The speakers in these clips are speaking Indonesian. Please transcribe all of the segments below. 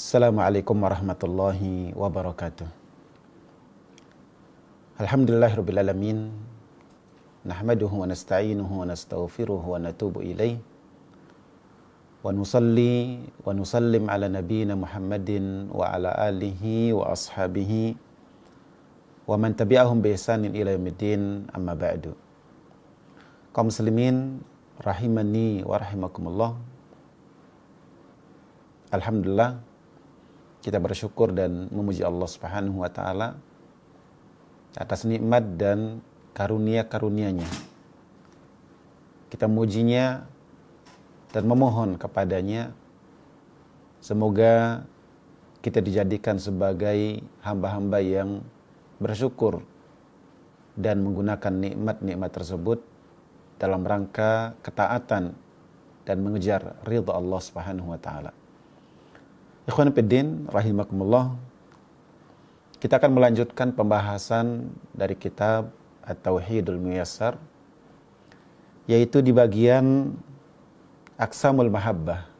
Assalamualaikum warahmatullahi wabarakatuh. Alhamdulillahirrabbilalamin. Nahmaduhu wa nasta'inuhu wa nastaghfiruhu wa natubu ilaih. Wa nusalli wa nusallim ala nabiyyina Muhammadin wa ala alihi wa ashabihi wa man tabi'ahum bi ihsanin ila yaumiddin, amma ba'du. Kaum muslimin rahimani wa rahimakumullah. Alhamdulillah, kita bersyukur dan memuji Allah Subhanahu wa taala atas nikmat dan karunia-karunia-Nya. Kita memujinya dan memohon kepadanya semoga kita dijadikan sebagai hamba-hamba yang bersyukur dan menggunakan nikmat-nikmat tersebut dalam rangka ketaatan dan mengejar ridha Allah Subhanahu wa taala. Ikhwan fiddin rahimakumullah, kita akan melanjutkan pembahasan dari kitab At-Tauhidul Muyassar, yaitu di bagian Aqsamul Mahabbah,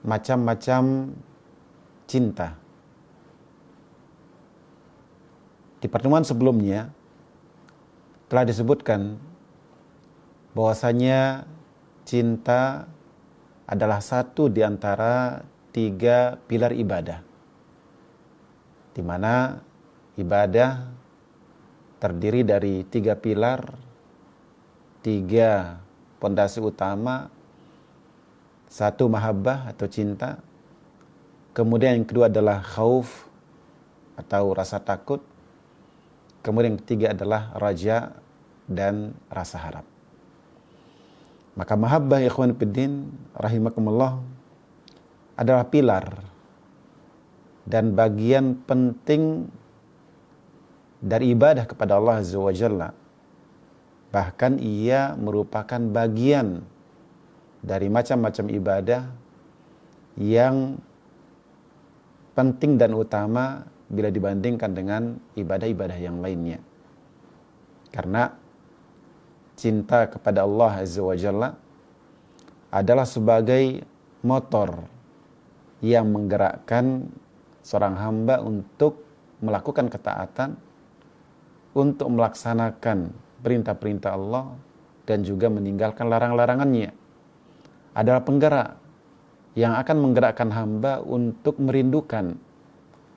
macam-macam cinta. Di pertemuan sebelumnya telah disebutkan bahwasanya cinta adalah satu di antara 3 pilar ibadah, di mana ibadah terdiri dari 3 pilar, 3 pondasi utama. 1 mahabbah atau cinta, kemudian yang kedua adalah khauf atau rasa takut, kemudian yang ketiga adalah raja dan rasa harap. Maka mahabbah, ikhwan fiddin rahimakumullah, adalah pilar dan bagian penting dari ibadah kepada Allah Azza wa Jalla. Bahkan ia merupakan bagian dari macam-macam ibadah yang penting dan utama bila dibandingkan dengan ibadah-ibadah yang lainnya. Karena cinta kepada Allah Azza wa Jalla adalah sebagai motor yang menggerakkan seorang hamba untuk melakukan ketaatan, untuk melaksanakan perintah-perintah Allah dan juga meninggalkan larang-larangannya. Adalah penggerak yang akan menggerakkan hamba untuk merindukan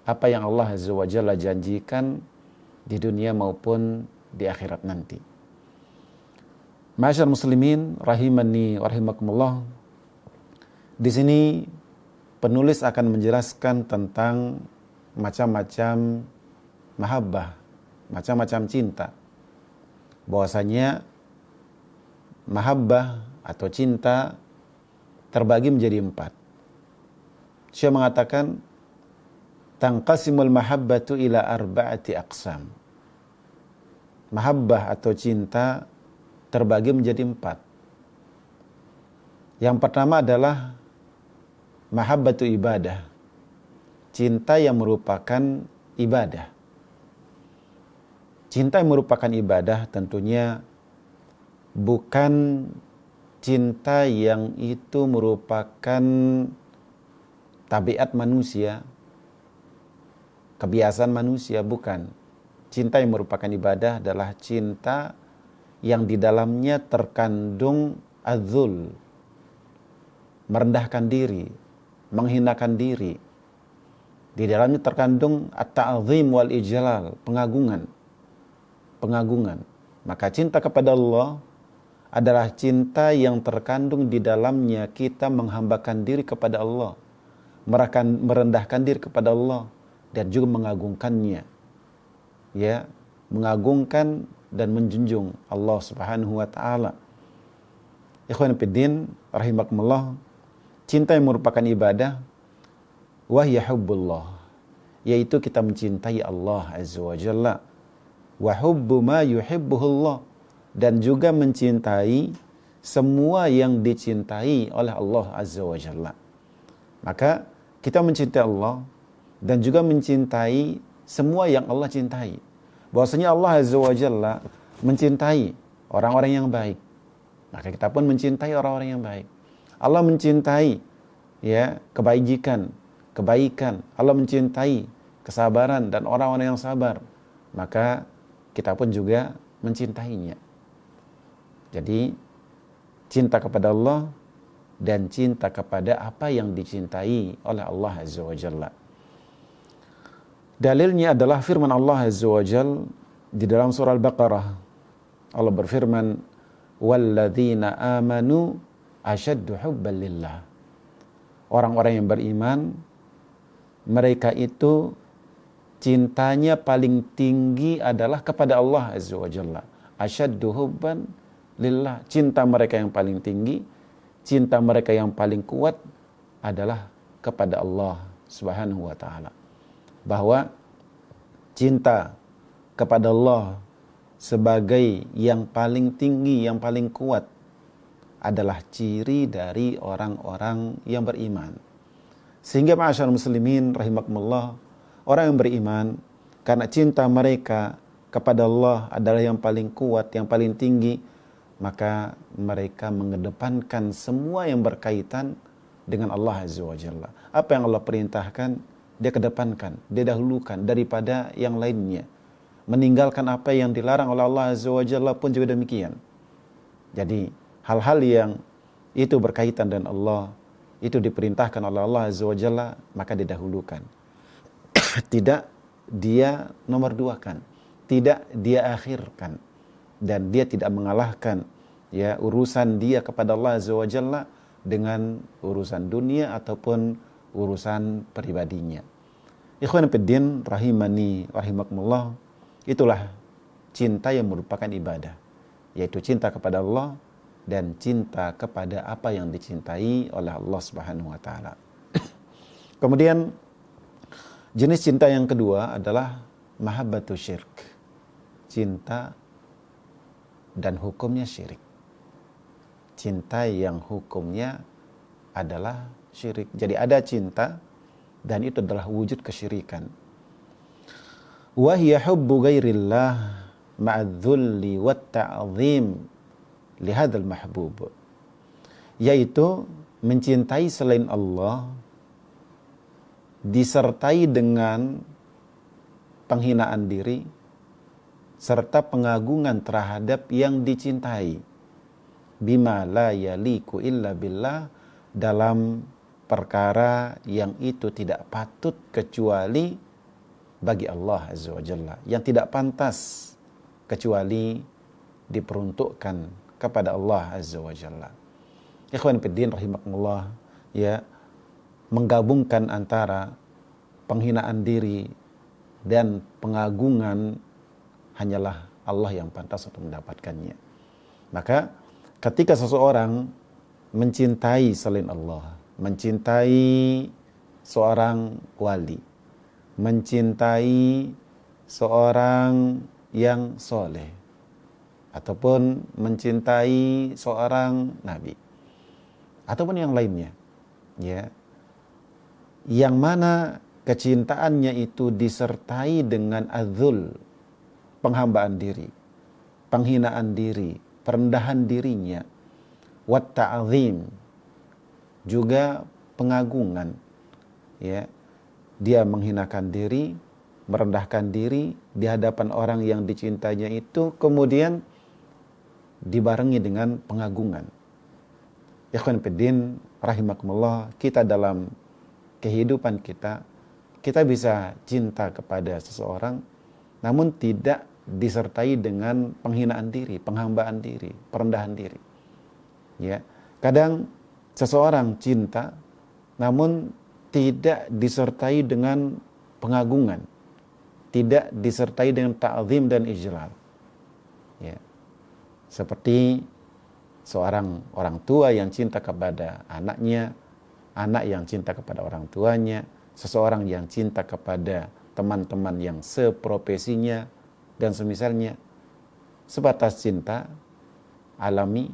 apa yang Allah Azza wa Jalla janjikan di dunia maupun di akhirat nanti. Ma'asyar muslimin rahimani wa rahimakumullah. Di sini penulis akan menjelaskan tentang macam-macam mahabbah, macam-macam cinta. Bahwasanya mahabbah atau cinta terbagi menjadi 4. Syekh mengatakan tanqasimul mahabbatu ila 4 aqsam. Mahabbah atau cinta terbagi menjadi 4. Yang pertama adalah mahabbatu ibadah, cinta yang merupakan ibadah. Cinta yang merupakan ibadah tentunya bukan cinta yang itu merupakan tabiat manusia, kebiasaan manusia, bukan. Cinta yang merupakan ibadah adalah cinta yang di dalamnya terkandung adzul, merendahkan diri, menghinakan diri. Di dalamnya terkandung at-ta'zim wal ijlal, pengagungan. Maka cinta kepada Allah adalah cinta yang terkandung di dalamnya kita menghambakan diri kepada Allah, merendahkan diri kepada Allah dan juga mengagungkannya. Ya, mengagungkan dan menjunjung Allah Subhanahu wa taala. Ikhwan fiddin rahimakumullah, cinta yang merupakan ibadah wahya hubbullah, yaitu kita mencintai Allah Azza wa Jalla, wa hubbu ma yuhibbuhullah, dan juga mencintai semua yang dicintai oleh Allah Azza wa Jalla. Maka kita mencintai Allah dan juga mencintai semua yang Allah cintai. Bahwasanya Allah Azza wa Jalla mencintai orang-orang yang baik, maka kita pun mencintai orang-orang yang baik. Allah mencintai ya kebaikan, kebaikan, Allah mencintai kesabaran dan orang-orang yang sabar, maka kita pun juga mencintainya. Jadi cinta kepada Allah dan cinta kepada apa yang dicintai oleh Allah Azza wa Jalla. Dalilnya adalah firman Allah Azza wa Jalla di dalam surah Al-Baqarah. Allah berfirman, "Walladzina amanu asyaddu hubban lillah." Orang-orang yang beriman, mereka itu cintanya paling tinggi adalah kepada Allah Azza wa Jalla. Asyaddu hubban lillah. Cinta mereka yang paling tinggi, cinta mereka yang paling kuat adalah kepada Allah Subhanahu wa ta'ala. Bahwa cinta kepada Allah sebagai yang paling tinggi, yang paling kuat adalah ciri dari orang-orang yang beriman. Sehingga ma'asyarul muslimin rahimakumullah, orang yang beriman karena cinta mereka kepada Allah adalah yang paling kuat, yang paling tinggi, maka mereka mengedepankan semua yang berkaitan dengan Allah Azza wa Jalla. Apa yang Allah perintahkan, dia kedepankan, dia dahulukan daripada yang lainnya. Meninggalkan apa yang dilarang oleh Allah Azza wa Jalla pun juga demikian. Jadi hal-hal yang itu berkaitan dengan Allah, itu diperintahkan oleh Allah Azza wa Jalla, maka didahulukan. Tidak dia nomor duakan, tidak dia akhirkan, dan dia tidak mengalahkan ya urusan dia kepada Allah Azza wa Jalla dengan urusan dunia ataupun urusan pribadinya. Ikhwan fiddin rahimani rahimakumullah, itulah cinta yang merupakan ibadah, yaitu cinta kepada Allah dan cinta kepada apa yang dicintai oleh Allah Subhanahu wa taala. Kemudian jenis cinta yang kedua adalah mahabbatu syirk. Cinta dan hukumnya syirik. Cinta yang hukumnya adalah syirik. Jadi ada cinta dan itu adalah wujud kesyirikan. Wa hiya hubbu ghairillah ma'adh-dhulli wat-ta'zim lihadzal mahbub, yaitu mencintai selain Allah disertai dengan penghinaan diri serta pengagungan terhadap yang dicintai, bima la yaliku illa billah, dalam perkara yang itu tidak patut kecuali bagi Allah Azza wa Jalla, yang tidak pantas kecuali diperuntukkan kepada Allah Azza wa Jalla. Ikhwan fiddin rahimakumullah, ya, menggabungkan antara penghinaan diri dan pengagungan hanyalah Allah yang pantas untuk mendapatkannya. Maka ketika seseorang mencintai selain Allah, mencintai seorang wali, mencintai seorang yang soleh, ataupun mencintai seorang nabi, ataupun yang lainnya, ya, yang mana kecintaannya itu disertai dengan adzul, penghambaan diri, penghinaan diri, perendahan dirinya, wat ta'zim, juga pengagungan, ya, dia menghinakan diri, merendahkan diri di hadapan orang yang dicintainya itu, kemudian dibarengi dengan pengagungan. Ikhwan fiddin rahimakumullah, kita dalam kehidupan kita bisa cinta kepada seseorang namun tidak disertai dengan penghinaan diri, penghambaan diri, perendahan diri. Ya, kadang seseorang cinta namun tidak disertai dengan pengagungan, tidak disertai dengan ta'zim dan ijlal. Ya. Seperti seorang orang tua yang cinta kepada anaknya, anak yang cinta kepada orang tuanya, seseorang yang cinta kepada teman-teman yang seprofesinya dan semisalnya, sebatas cinta alami,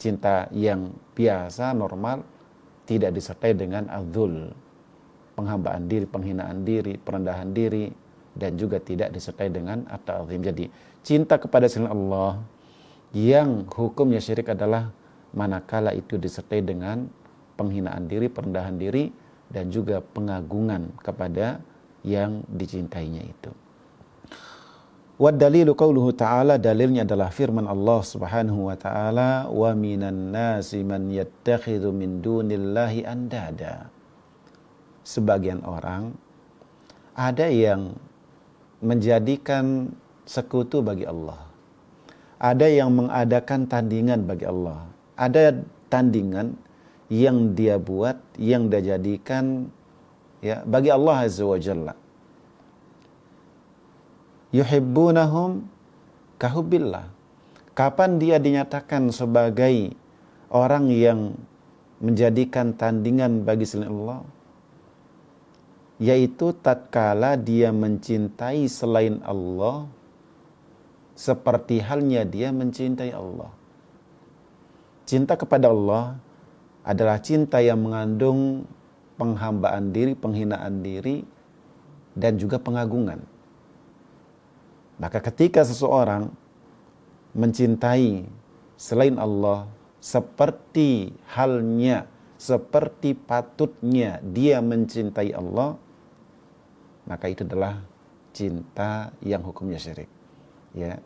cinta yang biasa, normal, tidak disertai dengan adzul, penghambaan diri, penghinaan diri, perendahan diri, dan juga tidak disertai dengan at-ta'zim. Jadi cinta kepada selain Allah yang hukumnya syirik adalah manakala itu disertai dengan penghinaan diri, perendahan diri, dan juga pengagungan kepada yang dicintainya itu. Wa dalilu qauluhu ta'ala, dalilnya adalah firman Allah Subhanahu wa ta'ala, wa minan nasi man yattakhidhu min dunillahi andada. Sebagian orang ada yang menjadikan sekutu bagi Allah. Ada yang mengadakan tandingan bagi Allah. Ada tandingan yang dia buat, yang dia jadikan ya bagi Allah Azza wa Jalla. Yuhibbunahum kahubbillah. Kapan dia dinyatakan sebagai orang yang menjadikan tandingan bagi selain Allah? Yaitu tatkala dia mencintai selain Allah seperti halnya dia mencintai Allah. Cinta kepada Allah adalah cinta yang mengandung penghambaan diri, penghinaan diri, dan juga pengagungan. Maka ketika seseorang mencintai selain Allah seperti halnya, seperti patutnya dia mencintai Allah, maka itu adalah cinta yang hukumnya syirik. Ya,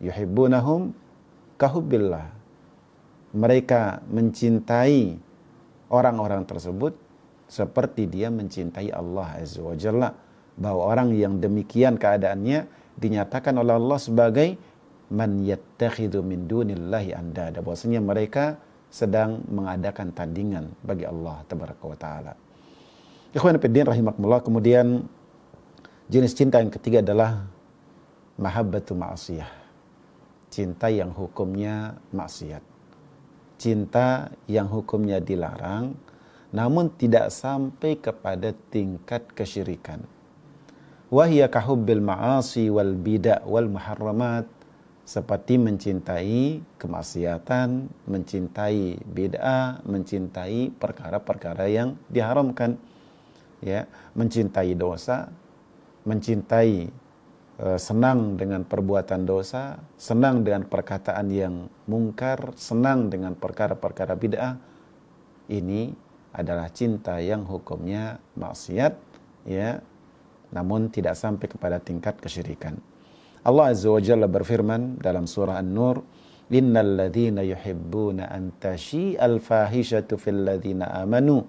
yuhibbunahum kahubbillah. Mereka mencintai orang-orang tersebut seperti dia mencintai Allah Azza wa Jalla. Bahwa orang yang demikian keadaannya dinyatakan oleh Allah sebagai man yattakhidhu min dunillahi andada. Bahwasanya mereka sedang mengadakan tandingan bagi Allah tabaraka wa taala. Ikhwan fillah rahimakumullah. Kemudian jenis cinta yang ketiga adalah mahabbatu ma'asiyah. Cinta yang hukumnya maksiat. Cinta yang hukumnya dilarang, namun tidak sampai kepada tingkat kesyirikan. Wahia kahubbil ma'asi wal bida' wal muharramat, seperti mencintai kemaksiatan, mencintai bid'ah, mencintai perkara-perkara yang diharamkan, ya, mencintai dosa, mencintai senang dengan perbuatan dosa, senang dengan perkataan yang mungkar, senang dengan perkara-perkara bid'ah. Ini adalah cinta yang hukumnya maksiat, ya, namun tidak sampai kepada tingkat kesyirikan. Allah Azza wa Jalla berfirman dalam surah An-Nur, innal ladzina yuhibbuna an tashi'al fahishatu fil ladzina amanu.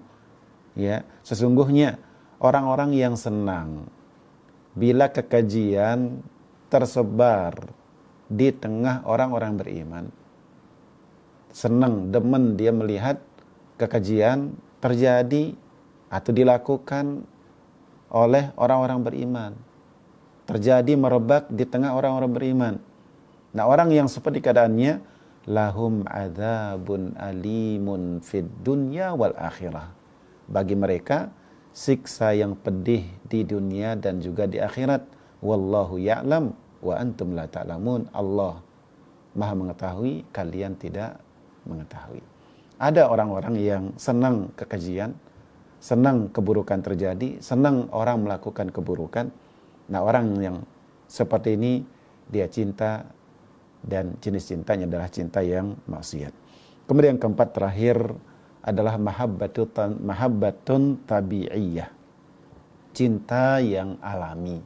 Ya, sesungguhnya orang-orang yang senang bila kekejian tersebar di tengah orang-orang beriman. Senang, demen dia melihat kekejian terjadi atau dilakukan oleh orang-orang beriman. Terjadi merebak di tengah orang-orang beriman. Nah, orang yang seperti keadaannya, lahum adzabun alimun fid dunya wal akhirah. Bagi mereka siksa yang pedih di dunia dan juga di akhirat. Wallahu ya'lam wa antum la ta'lamun. Allah Maha mengetahui, kalian tidak mengetahui. Ada orang-orang yang senang kekejian, senang keburukan terjadi, senang orang melakukan keburukan. Nah, orang yang seperti ini dia cinta, dan jenis cintanya adalah cinta yang maksiat. Kemudian yang keempat terakhir adalah mahabbatun tabi'iyah. Cinta yang alami.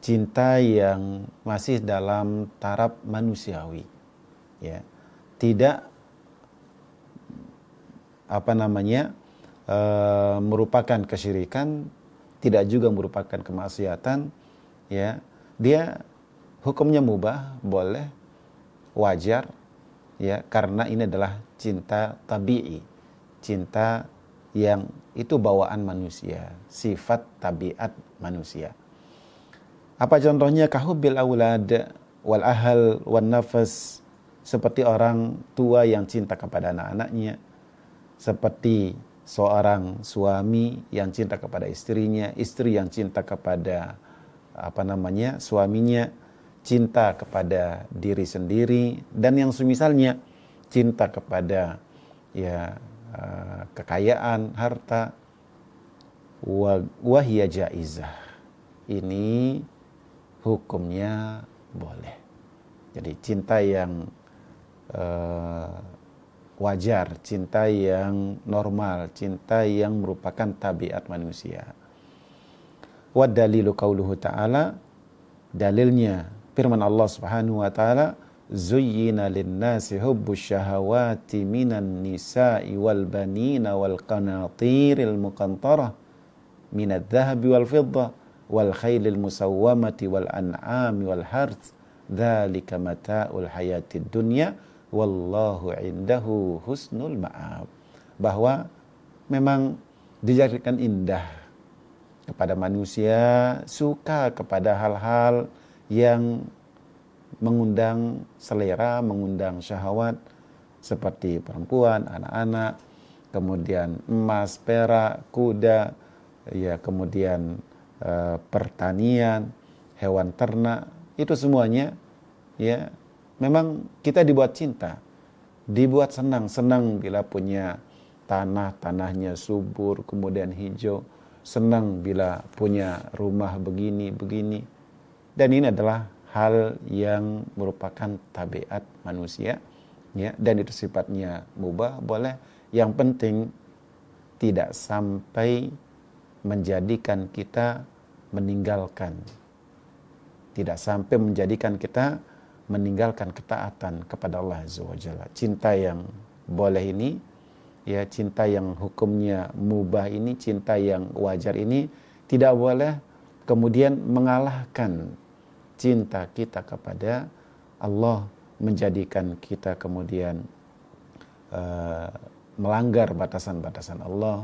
Cinta yang masih dalam taraf manusiawi. Ya. Tidak merupakan kesyirikan, tidak juga merupakan kemaksiatan, ya. Dia hukumnya mubah, boleh, wajar, ya, karena ini adalah cinta tabi'i, cinta yang itu bawaan manusia, sifat tabiat manusia. Apa contohnya? Kahubbil aulad wal ahal wan nafas, seperti orang tua yang cinta kepada anak-anaknya, seperti seorang suami yang cinta kepada istrinya, istri yang cinta kepada suaminya, cinta kepada diri sendiri, dan yang semisalnya, cinta kepada kekayaan, harta. Wahia jaizah, ini hukumnya boleh. Jadi cinta yang wajar, cinta yang normal, cinta yang merupakan tabiat manusia. Wa dalilu qauluhu ta'ala, dalilnya firman Allah Subhanahu wa taala, zuyyina lin-nasi hubbus syahawati minan nisa'i wal banina wal qanatiril muqantarah minadh dhahabi wal fiddah wal khailil musawwamati wal an'ami wal harth dzalika mata'ul hayatid dunya wallahu indahu husnul ma'ab. Bahwa memang dijadikan indah kepada manusia, suka kepada hal-hal yang mengundang selera, mengundang syahwat, seperti perempuan, anak-anak, kemudian emas, perak, kuda, ya, kemudian pertanian, hewan ternak, itu semuanya ya memang kita dibuat cinta, dibuat senang bila punya tanahnya subur, kemudian hijau, senang bila punya rumah begini. Dan ini adalah hal yang merupakan tabiat manusia, ya, dan itu sifatnya mubah, boleh. Yang penting tidak sampai menjadikan kita meninggalkan, tidak sampai menjadikan kita meninggalkan ketaatan kepada Allah Azza wa Jalla. Cinta yang boleh ini, ya, cinta yang hukumnya mubah ini, cinta yang wajar ini tidak boleh kemudian mengalahkan cinta kita kepada Allah, menjadikan kita kemudian melanggar batasan-batasan Allah,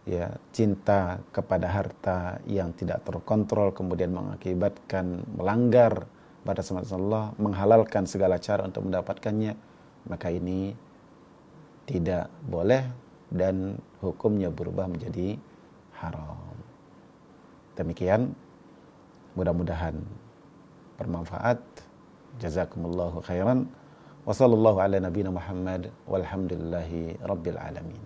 ya, cinta kepada harta yang tidak terkontrol kemudian mengakibatkan melanggar batasan-batasan Allah, menghalalkan segala cara untuk mendapatkannya, maka ini tidak boleh dan hukumnya berubah menjadi haram. Demikian, mudah-mudahan bermanfaat. Jazakumullahu khairan. Wa sallallahu ala nabiyina Muhammad walhamdulillahi rabbil alamin.